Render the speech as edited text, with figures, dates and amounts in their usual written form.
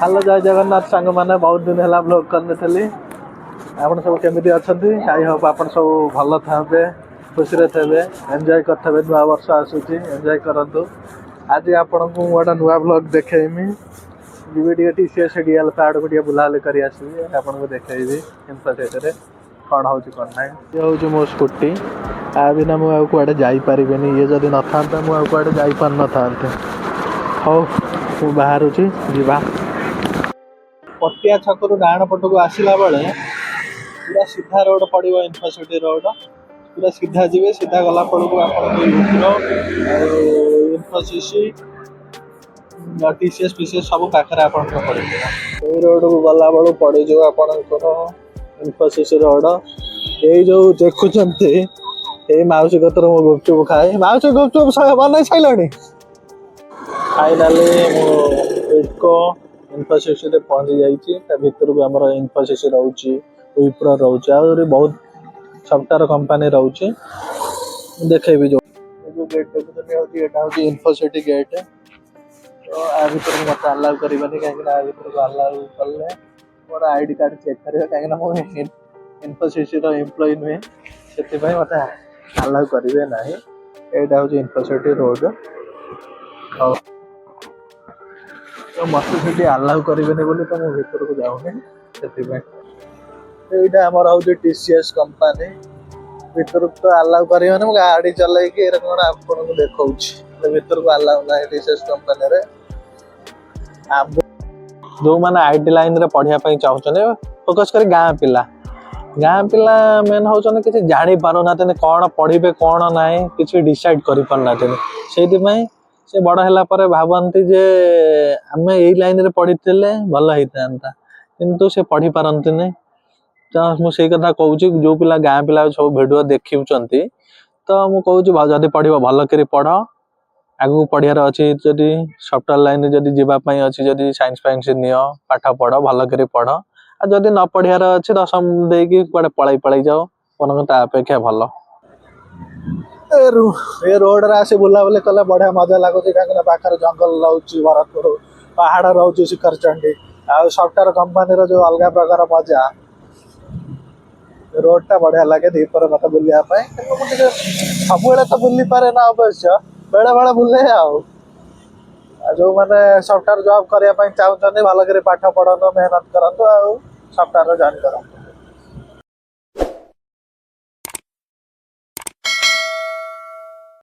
Hello जय जगन्नाथ सांग मैंने बहुत दिन है ब्लॉग करने थी आप सब केमी अच्छा आई होप आप सब भल थे खुशी थे एंजॉय करते नुआ वर्ष आसूसी एंजॉय करूँ आज आपण को गोटे नुआ ब्लॉग देखेमी जी टीसीएस डीएल आड़ को बुलाबुली कर आपको देखेबी इनफोसेट कौन हो कौन ना ये हूँ मो स्कूटी आ बिना मुझे कड़े जापरि ये जदि न था मुझे कड़े जापार न था हौ मु बाहर जा पटिया छक डाण पट को आसला बेले पूरा सीधा रोड पड़ो इनफोसिटी रोड पूरा सीधा जी सीधा गला पड़ू आप इनफोसिस टीसीएस पीसीएस सब पाखे आप पड़े रोड को गला बेलू पड़ जो आपंकर इनफोसिस रोड ये जो देखुं ये मौसी कतर मो गुपचुप खाए मौसी गुपचुप बन सारे फाइनाली मुझको इनफोसिस पहुंची जाइए भीतर को आम इनफोसिस रोचे विप्रो रोचे आ बहुत सफ्टवेयर कंपनी रोचे देखेबी जो गेट देखते इनफोसिटी गेट तो आ भर मत आलाउ करें कहीं भर को आलाउ कले मोर आईडी कार्ड चेक करेंगे कहीं मुझे इनफोसिस एम्प्लॉय नुहे से मत आलाउ करेंगे ना यहाँ हूँ इनफोसिटी रोड तो मत से आलाउ करेंगे बोली तो मुझे भर को जाऊनी से आमर हूँ टीसीएस कंपनी भीतर तो आलाउ करेंगे गाड़ी चल आपको देखा भीतर को आलाउ ना टीसीएस कंपनी जो मैंने आईटी लाइन रे पढ़ाई चाहते फोकस कर गाँ पिला मेन होने किसी जानी पारना कौन पढ़े कौन ना कि डिसाइड कर पारना से बड़ है भावती जे आम यही लाइन रे पढ़ी भल होता किंतु से पढ़ी पारती नहीं तो मुझे कथा कहूँ जो पिला गाँ पिला सब भिडियो देखुं तो मुझे जदि पढ़ भल कर पढ़ आगू पढ़ियार अच्छी जदि सफ्टवेयर लाइन जदि जीवाई अच्छी जदि साइंस फाइंस नि पाठ पढ़ भल कर पढ़ आ जदि न पढ़ियार अच्छे दशम देकी कड़े पलि जाओ मन अपेक्षा भल ये रोड रे आसी बुलाबुली कले बढ़िया मजा लगुच कहीं पाखे जंगल रोचे भरतपुर पहाड़ रोचे शिखरचंडी आ सफ्टवेयर कंपनी जो अलग प्रकार मजा रोड टा बढ़िया लगे दीपर मत बुलापी सब तो बुली पारे ना अवश्य बेले बेले बुले जो मैंने सफ्टवेयर जॉब करने चाहते भल कर पाठ पढ़न मेहनत करतु सफ्टवेयर जॉइन कर।